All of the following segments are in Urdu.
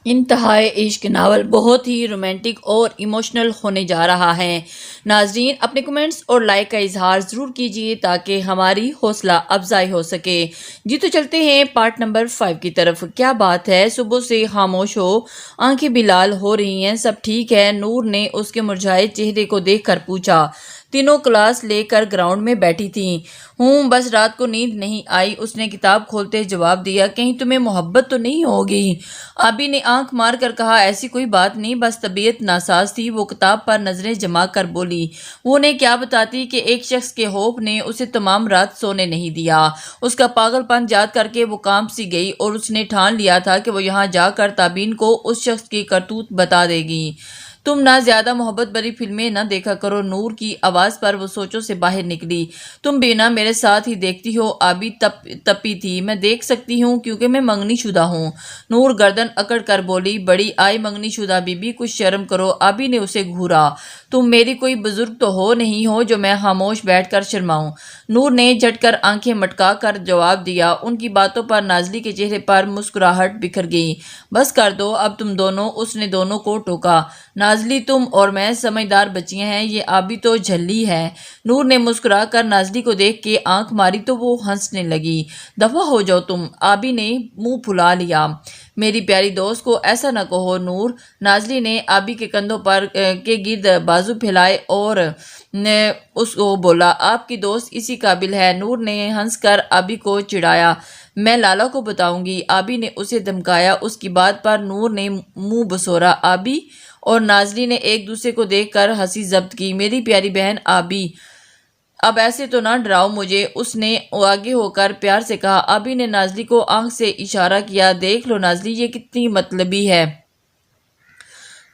انتہائے عشق ناول بہت ہی رومانٹک اور ایموشنل ہونے جا رہا ہے۔ ناظرین اپنے کمنٹس اور لائک کا اظہار ضرور کیجیے تاکہ ہماری حوصلہ افزائی ہو سکے۔ جی تو چلتے ہیں پارٹ نمبر 5 کی طرف۔ کیا بات ہے، صبح سے خاموش ہو، آنکھیں بھی لال ہو رہی ہیں، سب ٹھیک ہے؟ نور نے اس کے مرجھائے چہرے کو دیکھ کر پوچھا۔ تینوں کلاس لے کر گراؤنڈ میں بیٹھی تھیں۔ بس رات کو نیند نہیں آئی، اس نے کتاب کھولتے جواب دیا۔ کہیں تمہیں محبت تو نہیں ہوگی؟ آبی نے آنکھ مار کر کہا، ایسی کوئی بات نہیں، بس طبیعت ناساز تھی۔ وہ کتاب پر نظریں جما کر بولی، وہ انہیں کیا بتاتی کہ ایک شخص کے خوف نے اسے تمام رات سونے نہیں دیا۔ اس کا پاگل پن یاد کر کے وہ کانپ سی گئی اور اس نے ٹھان لیا تھا کہ وہ یہاں جا کر تابین کو اس شخص کی کرتوت بتا دے گی۔ تم نہ زیادہ محبت بری فلمیں نہ دیکھا کرو۔ نور کی آواز پر وہ سوچوں سے باہر نکلی۔ تم بھی نہ میرے ساتھ ہی دیکھتی ہو؟ آبی تپی تھی۔ میں دیکھ سکتی ہوں کیونکہ میں منگنی شدہ ہوں۔ نور گردن اکڑ کر بولی، بڑی آئی منگنی شدہ بی بی، کچھ شرم کرو۔ آبی نے اسے گھورا۔ تم میری کوئی بزرگ تو ہو نہیں ہو جو میں خاموش بیٹھ کر شرماؤں۔ نور نے جھٹ کر آنکھیں مٹکا کر جواب دیا۔ ان کی باتوں پر نازلی کے چہرے پر مسکراہٹ بکھر گئی۔ بس کر دو اب تم دونوں، اس نے دونوں کو ٹوکا۔ نازلی تم اور میں سمجھدار بچیاں ہیں، یہ آبی تو جھلی ہے۔ نور نے مسکرا کر نازلی کو دیکھ کے آنکھ ماری تو وہ ہنسنے لگی۔ دفعہ ہو جاؤ تم، آبی نے منہ پھلا لیا۔ میری پیاری دوست کو ایسا نہ کہو نور۔ نازلی نے آبی کے کندھوں پر کے گرد بازو پھیلائے اور اس کو بولا، آپ کی دوست اسی قابل ہے۔ نور نے ہنس کر آبی کو چڑھایا، میں لالا کو بتاؤں گی۔ آبی نے اسے دھمکایا۔ اس کی بات پر نور نے منہ بسورا۔ آبی اور نازلی نے ایک دوسرے کو دیکھ کر ہنسی ضبط کی۔ میری پیاری بہن آبی، اب ایسے تو نہ ڈراؤ مجھے، اس نے آگے ہو کر پیار سے کہا۔ آبی نے نازلی کو آنکھ سے اشارہ کیا، دیکھ لو نازلی، یہ کتنی مطلبی ہے۔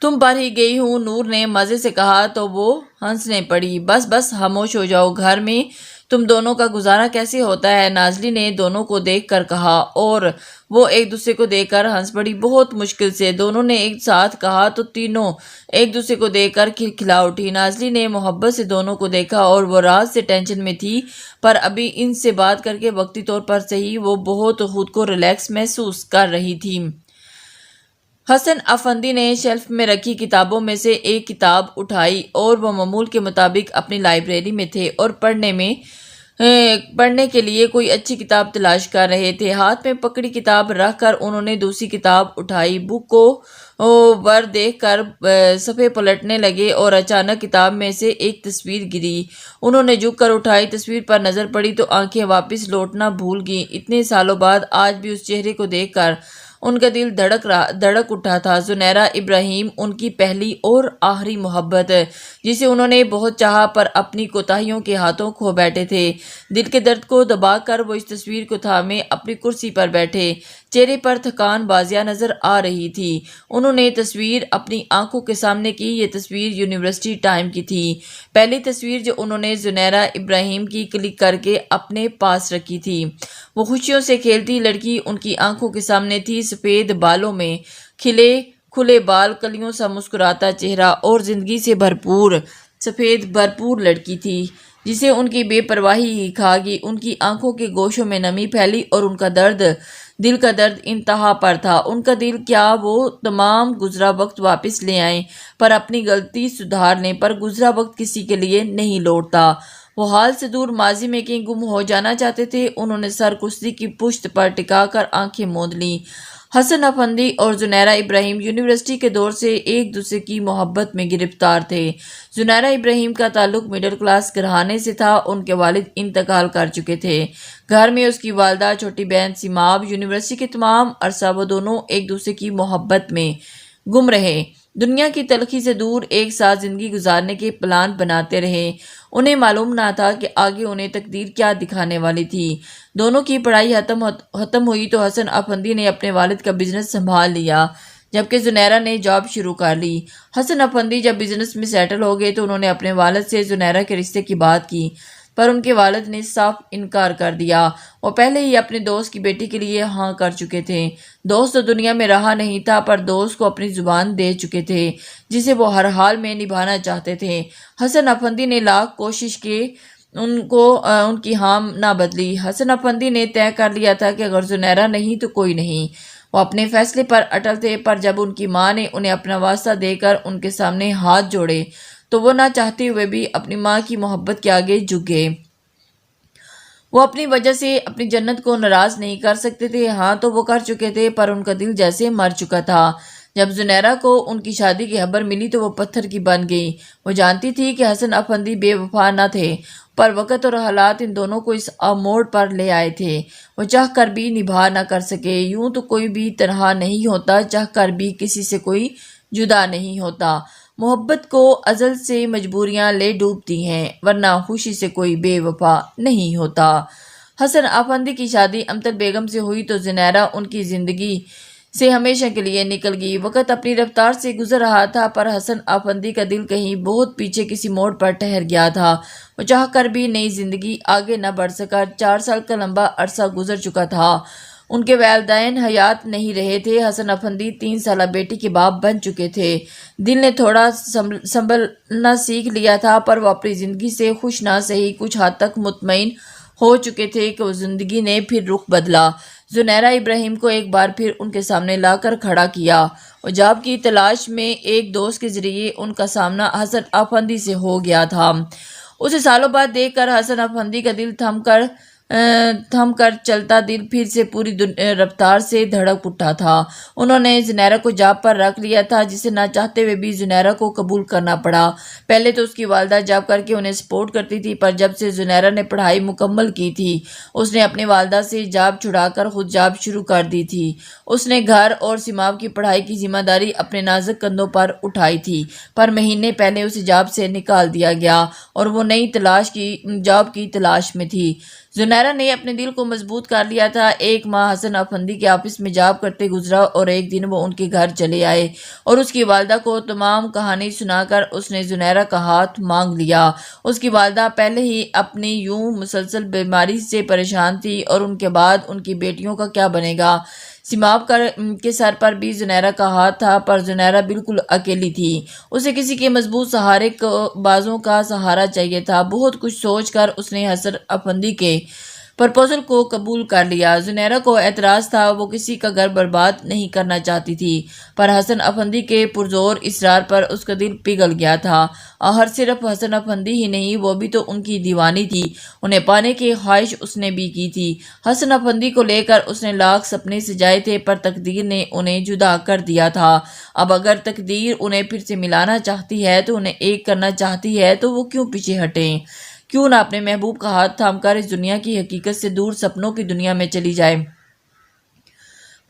تم پر ہی گئی ہوں، نور نے مزے سے کہا تو وہ ہنسنے پڑی۔ بس بس خاموش ہو جاؤ، گھر میں تم دونوں کا گزارا کیسے ہوتا ہے؟ نازلی نے دونوں کو دیکھ کر کہا اور وہ ایک دوسرے کو دیکھ کر ہنس پڑی۔ بہت مشکل سے، دونوں نے ایک ساتھ کہا تو تینوں ایک دوسرے کو دیکھ کر کھلکھلا اٹھی۔ نازلی نے محبت سے دونوں کو دیکھا اور وہ رات سے ٹینشن میں تھی، پر ابھی ان سے بات کر کے وقتی طور پر صحیح وہ بہت خود کو ریلیکس محسوس کر رہی تھی۔ حسن افندی نے شیلف میں رکھی کتابوں میں سے ایک کتاب اٹھائی اور وہ معمول کے مطابق اپنی لائبریری میں تھے اور پڑھنے کے لیے کوئی اچھی کتاب تلاش کر رہے تھے۔ ہاتھ میں پکڑی کتاب رکھ کر انہوں نے دوسری کتاب اٹھائی، بک کو ور دیکھ کر صفحے پلٹنے لگے اور اچانک کتاب میں سے ایک تصویر گری۔ انہوں نے جھک کر اٹھائی، تصویر پر نظر پڑی تو آنکھیں واپس لوٹنا بھول گئیں۔ اتنے سالوں بعد آج بھی اس چہرے کو دیکھ کر ان کا دل دھڑک اٹھا تھا۔ زنیرہ ابراہیم، ان کی پہلی اور آخری محبت، جسے انہوں نے بہت چاہا پر اپنی کوتاہیوں کے ہاتھوں کھو بیٹھے تھے۔ دل کے درد کو دبا کر وہ اس تصویر کو تھامے اپنی کرسی پر بیٹھے، چہرے پر تھکان واضح نظر آ رہی تھی۔ انہوں نے تصویر اپنی آنکھوں کے سامنے کی۔ یہ تصویر یونیورسٹی ٹائم کی تھی، پہلی تصویر جو انہوں نے زنیرہ ابراہیم کی کلک کر کے اپنے پاس رکھی تھی۔ وہ خوشیوں سے کھیلتی لڑکی ان کی آنکھوں کے سامنے تھی، سفید بالوں میں کھلے بال، کلیوں سا مسکراتا چہرہ اور زندگی سے بھرپور لڑکی تھی جسے ان کی بے پرواہی ہی کھا گئی۔ ان کی آنکھوں کے گوشوں میں نمی پھیلی اور ان کا دل کا درد انتہا پر تھا۔ ان کا دل کیا وہ تمام گزرا وقت واپس لے آئیں، پر اپنی غلطی سدھار لیں، پر گزرا وقت کسی کے لیے نہیں لوٹتا۔ وہ حال سے دور ماضی میں کہیں گم ہو جانا چاہتے تھے۔ انہوں نے سر کرسی کی پشت پر ٹکا کر آنکھیں موند لیں۔ حسن افندی اور زنیرہ ابراہیم یونیورسٹی کے دور سے ایک دوسرے کی محبت میں گرفتار تھے۔ زنیرہ ابراہیم کا تعلق مڈل کلاس گھرانے سے تھا۔ ان کے والد انتقال کر چکے تھے۔ گھر میں اس کی والدہ، چھوٹی بہن سیماب، یونیورسٹی کے تمام عرصہ وہ دونوں ایک دوسرے کی محبت میں گم رہے، دنیا کی تلخی سے دور ایک ساتھ زندگی گزارنے کے پلان بناتے رہے۔ انہیں معلوم نہ تھا کہ آگے انہیں تقدیر کیا دکھانے والی تھی۔ دونوں کی پڑھائی ختم ہوئی تو حسن افندی نے اپنے والد کا بزنس سنبھال لیا، جبکہ زنیرہ نے جاب شروع کر لی۔ حسن افندی جب بزنس میں سیٹل ہو گئے تو انہوں نے اپنے والد سے زنیرہ کے رشتے کی بات کی، پر ان کے والد نے صاف انکار کر دیا۔ وہ پہلے ہی اپنے دوست کی بیٹی کے لیے ہاں کر چکے تھے۔ دوست تو دنیا میں رہا نہیں تھا، پر دوست کو اپنی زبان دے چکے تھے جسے وہ ہر حال میں نبھانا چاہتے تھے۔ حسن افندی نے لاکھ کوشش کی ان کی ہاں نہ بدلی۔ حسن افندی نے طے کر لیا تھا کہ اگر زنیرہ نہیں تو کوئی نہیں۔ وہ اپنے فیصلے پر اٹل تھے، پر جب ان کی ماں نے انہیں اپنا واسطہ دے کر ان کے سامنے ہاتھ جوڑے تو وہ نہ چاہتے ہوئے بھی اپنی ماں کی محبت کے آگے جھک گئے۔ وہ اپنی وجہ سے اپنی جنت کو ناراض نہیں کر سکتے تھے، ہاں تو وہ کر چکے تھے، پر ان کا دل جیسے مر چکا تھا۔ جب زنیرہ کو ان کی شادی کی خبر ملی تو وہ پتھر کی بن گئی۔ وہ جانتی تھی کہ حسن افندی بے وفا نہ تھے، پر وقت اور حالات ان دونوں کو اس موڑ پر لے آئے تھے۔ وہ چاہ کر بھی نبھا نہ کر سکے۔ یوں تو کوئی بھی تنہا نہیں ہوتا، چاہ کر بھی کسی سے کوئی جدا نہیں ہوتا۔ محبت کو ازل سے مجبوریاں لے ڈوبتی ہیں، ورنہ خوشی سے کوئی بے وفا نہیں ہوتا۔ حسن افندی کی شادی امتل بیگم سے ہوئی تو زنیرہ ان کی زندگی سے ہمیشہ کے لیے نکل گئی۔ وقت اپنی رفتار سے گزر رہا تھا، پر حسن افندی کا دل کہیں بہت پیچھے کسی موڑ پر ٹھہر گیا تھا۔ وہ چاہ کر بھی نئی زندگی آگے نہ بڑھ سکا۔ 4 سال کا لمبا عرصہ گزر چکا تھا۔ ان کے والدین حیات نہیں رہے تھے۔ حسن افندی 3 سالہ بیٹی کے باپ بن چکے تھے۔ دل نے تھوڑا سنبھلنا سیکھ لیا تھا، پر وہ اپنی زندگی سے خوش نہ سہی کچھ حد تک مطمئن ہو چکے تھے کہ وہ زندگی نے پھر رخ بدلا۔ زنیرہ ابراہیم کو ایک بار پھر ان کے سامنے لا کر کھڑا کیا۔ جاب کی تلاش میں ایک دوست کے ذریعے ان کا سامنا حسن افندی سے ہو گیا تھا۔ اسے سالوں بعد دیکھ کر حسن افندی کا دل تھم کر چلتا دل پھر سے پوری رفتار سے دھڑک اٹھا تھا۔ انہوں نے زنیرہ کو جاب پر رکھ لیا تھا، جسے نہ چاہتے ہوئے بھی زنیرہ کو قبول کرنا پڑا۔ پہلے تو اس کی والدہ جاب کر کے انہیں سپورٹ کرتی تھی، پر جب سے زنیرہ نے پڑھائی مکمل کی تھی، اس نے اپنی والدہ سے جاب چھڑا کر خود جاب شروع کر دی تھی۔ اس نے گھر اور سماو کی پڑھائی کی ذمہ داری اپنے نازک کندھوں پر اٹھائی تھی، پر مہینے پہلے اسے جاب سے نکال دیا گیا اور وہ نئی جاب کی تلاش میں تھی۔ زنیرہ نے اپنے دل کو مضبوط کر لیا تھا۔ 1 ماہ حسن افندی کے آفس میں جاب کرتے گزرا اور ایک دن وہ ان کے گھر چلے آئے اور اس کی والدہ کو تمام کہانی سنا کر اس نے زنیرہ کا ہاتھ مانگ لیا۔ اس کی والدہ پہلے ہی اپنی یوں مسلسل بیماری سے پریشان تھی اور ان کے بعد ان کی بیٹیوں کا کیا بنے گا۔ سماو کے سر پر بھی زنیرہ کا ہاتھ تھا، پر زنیرہ بالکل اکیلی تھی۔ اسے کسی کے مضبوط سہارے بازوں کا سہارا چاہیے تھا۔ بہت کچھ سوچ کر اس نے حسن افندی کے پرپوزل کو قبول کر لیا۔ زنیرہ کو اعتراض تھا، وہ کسی کا گھر برباد نہیں کرنا چاہتی تھی، پر حسن افندی کے پرزور اصرار پر اس کا دل پگھل گیا تھا۔ اور صرف حسن افندی ہی نہیں، وہ بھی تو ان کی دیوانی تھی۔ انہیں پانے کی خواہش اس نے بھی کی تھی۔ حسن افندی کو لے کر اس نے لاکھ سپنے سجائے تھے، پر تقدیر نے انہیں جدا کر دیا تھا۔ اب اگر تقدیر انہیں پھر سے ملانا چاہتی ہے تو انہیں ایک کرنا چاہتی ہے تو وہ کیوں پیچھے ہٹیں؟ کیوں نہ اپنے محبوب کا ہاتھ تھام کر اس دنیا کی حقیقت سے دور سپنوں کی دنیا میں چلی جائے؟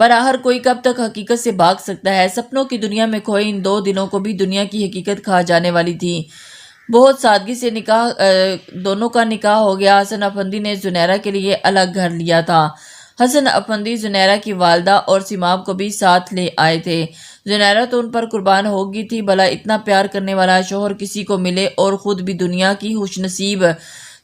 پر آخر کوئی کب تک حقیقت سے بھاگ سکتا ہے؟ سپنوں کی دنیا میں کھوئے ان 2 دلوں کو بھی دنیا کی حقیقت کھا جانے والی تھی۔ بہت سادگی سے دونوں کا نکاح ہو گیا۔ حسن افندی نے زنیرہ کے لیے الگ گھر لیا تھا۔ حسن افندی زنیرہ کی والدہ اور سماو کو بھی ساتھ لے آئے تھے۔ زنیرہ تو ان پر قربان ہو گئی تھی۔ بھلا اتنا پیار کرنے والا شوہر کسی کو ملے اور خود بھی دنیا کی خوش نصیب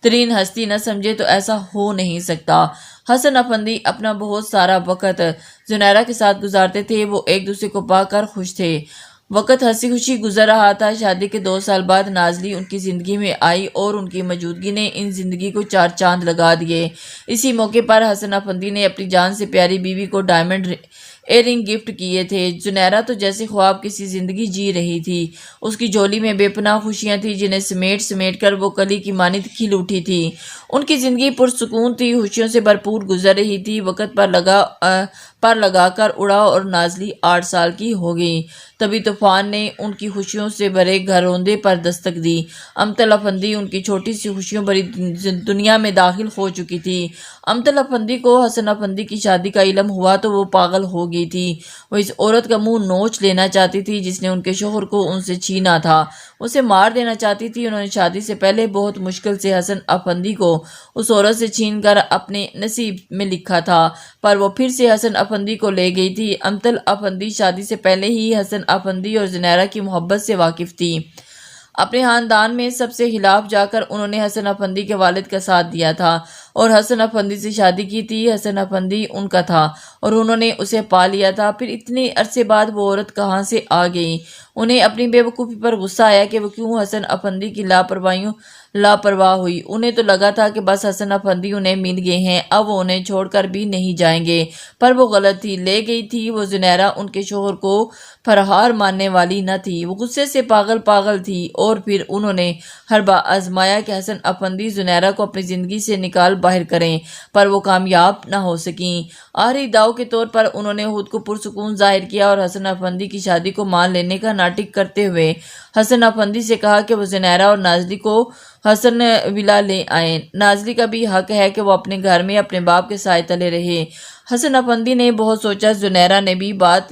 ترین ہستی نہ سمجھے تو ایسا ہو نہیں سکتا۔ حسن افندی اپنا بہت سارا وقت زنیرہ کے ساتھ گزارتے تھے۔ وہ ایک دوسرے کو پا کر خوش تھے۔ وقت ہنسی خوشی گزر رہا تھا۔ شادی کے 2 سال بعد نازلی ان کی زندگی میں آئی اور ان کی موجودگی نے ان زندگی کو 4 چاند لگا دیے۔ اسی موقع پر حسن افندی نے اپنی جان سے پیاری بیوی کو ڈائمنڈ ایئرنگ گفٹ کیے تھے۔ زنیرہ تو جیسے خواب کسی زندگی جی رہی تھی۔ اس کی جھولی میں بے پناہ خوشیاں تھیں، جنہیں سمیٹ کر وہ کلی کی مانند کھل اٹھی تھی۔ ان کی زندگی پرسکون تھی، خوشیوں سے بھرپور گزر رہی تھی۔ وقت پر لگا کر اڑا اور نازلی 8 سال کی ہو گئی۔ تبھی طوفان نے ان کی خوشیوں سے بھرے گھروندے پر دستک دی۔ امتل افندی ان کی چھوٹی سی خوشیوں بھری دنیا میں داخل ہو چکی تھی۔ امتل افندی کو حسن افندی کی شادی کا علم ہوا تو وہ پاگل ہو گئی تھی۔ وہ اس عورت کا منہ نوچ لینا چاہتی تھی جس نے ان کے شوہر کو ان سے چھینا تھا۔ اسے مار دینا چاہتی تھی۔ انہوں نے شادی سے پہلے بہت مشکل سے حسن افندی کو اس عورت سے چھین کر اپنے نصیب میں لکھا تھا، پر وہ پھر سے حسن افندی کو لے گئی تھی۔ امتل افندی شادی سے پہلے ہی حسن افندی اور زنیرہ کی محبت سے واقف تھی۔ اپنے خاندان میں سب سے خلاف جا کر انہوں نے حسن افندی کے والد کا ساتھ دیا تھا۔ اور حسن افندی سے شادی کی تھی۔ حسن افندی ان کا تھا اور انہوں نے اسے پا لیا تھا۔ پھر اتنے عرصے بعد وہ عورت کہاں سے آ گئی؟ انہیں اپنی بے وقوفی پر غصہ آیا کہ وہ کیوں حسن افندی کی لاپرواہ ہوئی۔ انہیں تو لگا تھا کہ بس حسن افندی انہیں مل گئے ہیں، اب وہ انہیں چھوڑ کر بھی نہیں جائیں گے، پر وہ غلط تھی۔ لے گئی تھی وہ زنیرہ ان کے شوہر کو فرہار ماننے والی نہ تھی، وہ غصے سے پاگل تھی۔ اور پھر انہوں نے ہر بار آزمایا کہ حسن افندی زنیرہ کو اپنی زندگی سے نکال باہر کریں، پر وہ کامیاب نہ ہو سکیں۔ آخری داؤ کے طور پر انہوں نے خود کو پرسکون ظاہر کیا اور حسن افندی کی شادی کو مان لینے کا ناٹک کرتے ہوئے حسن افندی سے کہا کہ وہ زنیرہ اور نازلی کو حسن ولا لے آئیں۔ نازلی کا بھی حق ہے کہ وہ اپنے گھر میں اپنے باپ کے سائے تلے رہے۔ حسن افندی نے بہت سوچا، زنیرہ نے بھی بات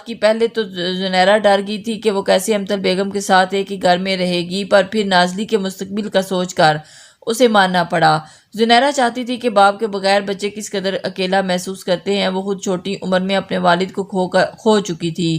کی۔ پہلے تو زنیرہ ڈر گئی تھی کہ وہ کیسے امطل بیگم کے ساتھ ایک ہی گھر میں رہے گی، پر پھر نازلی کے مستقبل کا سوچ کر اسے ماننا پڑا۔ زنیرہ چاہتی تھی کہ باپ کے بغیر بچے کس قدر اکیلا محسوس کرتے ہیں۔ وہ خود چھوٹی عمر میں اپنے والد کو کھو چکی تھی۔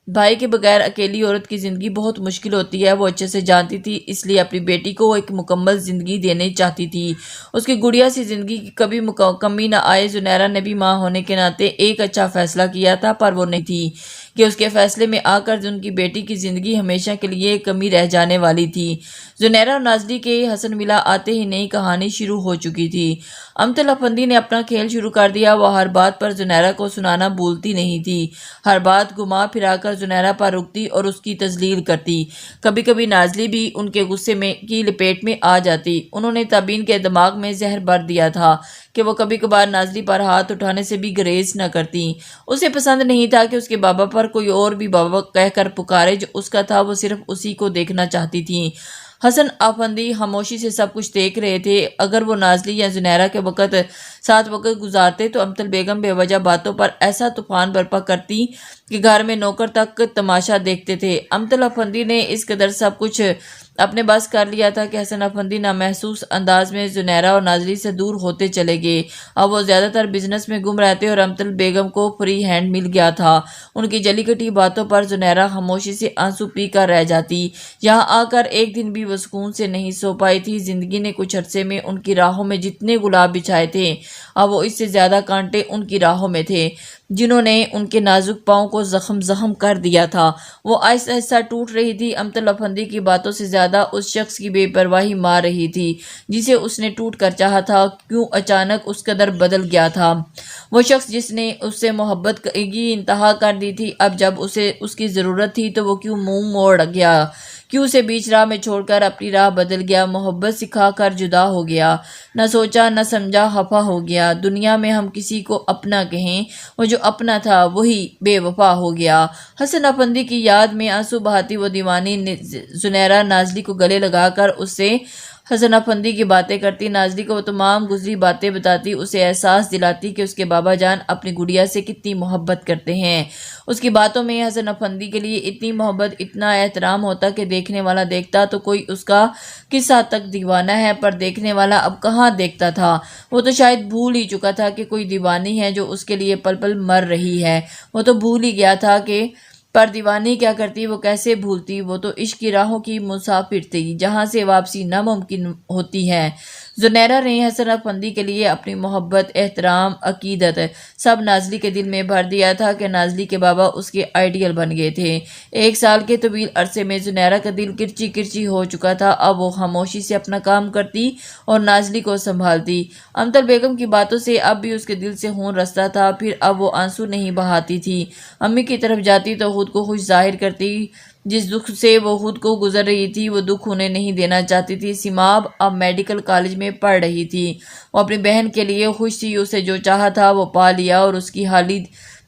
بھائی کے بغیر اکیلی عورت کی زندگی بہت مشکل ہوتی ہے، وہ اچھے سے جانتی تھی، اس لیے اپنی بیٹی کو ایک مکمل زندگی دینے چاہتی تھی، اس کی گڑیا سی زندگی کی کبھی کمی نہ آئے۔ زنیرہ نے بھی ماں ہونے کے ناطے ایک اچھا فیصلہ کیا تھا، پر وہ نہیں تھی کہ اس کے فیصلے میں آ کر ان کی بیٹی کی زندگی ہمیشہ کے لیے کمی رہ جانے والی تھی۔ زنیرہ اور نازلی کے حسن ولا آتے ہی نئی کہانی شروع ہو چکی تھی۔ امطل افندی نے اپنا کھیل شروع کر دیا۔ وہ ہر بات پر زنیرہ کو سنانا بھولتی نہیں تھی، ہر بات گھما پھرا کر زنیرہ پر رکتی اور اس کی تذلیل کرتی۔ کبھی کبھی نازلی بھی ان کے غصے کی لپیٹ میں آ جاتی۔ انہوں نے تابین کے دماغ میں زہر بھر دیا تھا کہ وہ کبھی کبھار نازلی پر ہاتھ اٹھانے سے بھی گریز نہ کرتی۔ اسے پسند نہیں تھا کہ اس کے بابا پر کوئی اور بھی بابا کہہ کر پکارے، جو اس کا تھا وہ صرف اسی کو دیکھنا چاہتی تھی۔ حسن افندی خاموشی سے سب کچھ دیکھ رہے تھے۔ اگر وہ نازلی یا زنیرہ کے ساتھ وقت گزارتے تو امطل بیگم بے وجہ باتوں پر ایسا طوفان برپا کرتی کہ گھر میں نوکر تک تماشا دیکھتے تھے۔ امطل افندی نے اس قدر سب کچھ اپنے بس کر لیا تھا کہ حسن افندی نامحسوس انداز میں زنیرہ اور نازلی سے دور ہوتے چلے گئے۔ اب وہ زیادہ تر بزنس میں گم رہتے اور امطل بیگم کو فری ہینڈ مل گیا تھا۔ ان کی جلی کٹی باتوں پر زنیرہ خاموشی سے آنسو پی کر رہ جاتی۔ یہاں آ کر ایک دن بھی وہ سکون سے نہیں سو پائی تھی۔ زندگی نے کچھ عرصے میں ان کی راہوں میں جتنے گلاب بچھائے تھے، اب وہ اس سے زیادہ کانٹے ان کی راہوں میں تھے، جنہوں نے ان کے نازک پاؤں کو زخم کر دیا تھا۔ وہ آہستہ آہستہ ٹوٹ رہی تھی۔ امطل افندی کی باتوں سے زیادہ اس شخص کی بے پرواہی مار رہی تھی جسے اس نے ٹوٹ کر چاہا تھا۔ کیوں اچانک اس قدر بدل گیا تھا؟ وہ شخص جس نے اس سے محبت کی انتہا کر دی تھی، اب جب اسے اس کی ضرورت تھی تو وہ کیوں منہ موڑ گیا؟ کیوں اسے بیچ راہ میں چھوڑ کر اپنی راہ بدل گیا؟ محبت سکھا کر جدا ہو گیا، نہ سوچا نہ سمجھا، خفا ہو گیا۔ دنیا میں ہم کسی کو اپنا کہیں، وہ جو اپنا تھا وہی بے وفا ہو گیا۔ حسن افندی کی یاد میں آنسو بہاتی وہ دیوانی زنیرہ نازلی کو گلے لگا کر اس سے حسن افندی کی باتیں کرتی، نازلی کو وہ تمام گزری باتیں بتاتی، اسے احساس دلاتی کہ اس کے بابا جان اپنی گڑیا سے کتنی محبت کرتے ہیں۔ اس کی باتوں میں حسن افندی کے لیے اتنی محبت، اتنا احترام ہوتا کہ دیکھنے والا دیکھتا تو کوئی اس کا کس حد تک دیوانہ ہے، پر دیکھنے والا اب کہاں دیکھتا تھا؟ وہ تو شاید بھول ہی چکا تھا کہ کوئی دیوانی ہے جو اس کے لیے پل پل مر رہی ہے۔ وہ تو بھول ہی گیا تھا کہ پر دیوانی کیا کرتی، وہ کیسے بھولتی؟ وہ تو عشق کی راہوں کی مسافر تھی جہاں سے واپسی ناممکن ہوتی ہے۔ زنیرہ نے حسن افندی کے لیے اپنی محبت، احترام، عقیدت سب نازلی کے دل میں بھر دیا تھا کہ نازلی کے بابا اس کے آئیڈیل بن گئے تھے۔ 1 سال کے طویل عرصے میں زنیرہ کا دل کرچی کرچی ہو چکا تھا۔ اب وہ خاموشی سے اپنا کام کرتی اور نازلی کو سنبھالتی۔ امطل بیگم کی باتوں سے اب بھی اس کے دل سے خون رستا تھا، پھر اب وہ آنسو نہیں بہاتی تھی۔ امی کی طرف جاتی تو خود کو خوش ظاہر کرتی۔ جس دکھ سے وہ خود کو گزر رہی تھی وہ دکھ انہیں نہیں دینا چاہتی تھی۔ سیماب اب میڈیکل کالج میں پڑھ رہی تھی۔ وہ اپنی بہن کے لیے خوش تھی، اسے جو چاہا تھا وہ پا لیا اور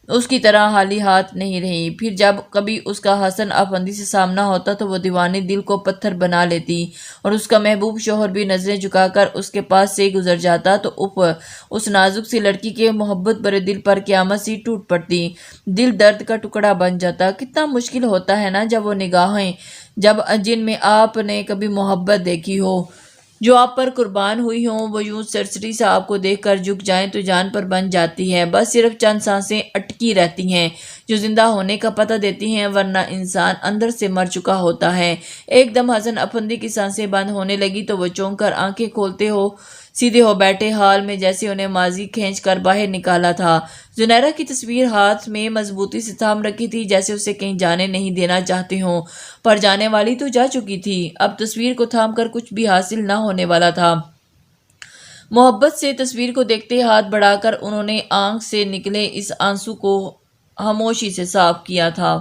اس کی طرح حالی ہاتھ نہیں رہی۔ پھر جب کبھی اس کا حسن افندی سے سامنا ہوتا تو وہ دیوانی دل کو پتھر بنا لیتی اور اس کا محبوب شوہر بھی نظریں جھکا کر اس کے پاس سے گزر جاتا تو اس نازک سی لڑکی کے محبت بھرے دل پر قیامت سی ٹوٹ پڑتی، دل درد کا ٹکڑا بن جاتا۔ کتنا مشکل ہوتا ہے نا جب وہ نگاہیں جن میں آپ نے کبھی محبت دیکھی ہو، جو آپ پر قربان ہوئی ہوں، وہ یوں سرسری صاحب کو دیکھ کر جھک جائیں تو جان پر بن جاتی ہے، بس صرف چند سانسیں اٹکی رہتی ہیں جو زندہ ہونے کا پتہ دیتی ہیں، ورنہ انسان اندر سے مر چکا ہوتا ہے۔ ایک دم حسن افندی کی سانسیں بند ہونے لگی تو وہ چونک کر آنکھیں کھولتے ہو سیدھے ہو بیٹھے، حال میں جیسے انہیں ماضی کھینچ کر باہر نکالا تھا۔ زنیرہ کی تصویر ہاتھ میں مضبوطی سے تھام رکھی تھی، جیسے اسے کہیں جانے نہیں دینا چاہتے ہوں، پر جانے والی تو جا چکی تھی۔ اب تصویر کو تھام کر کچھ بھی حاصل نہ ہونے والا تھا۔ محبت سے تصویر کو دیکھتے ہاتھ بڑھا کر انہوں نے آنکھ سے نکلے اس آنسو کو خاموشی سے صاف کیا تھا۔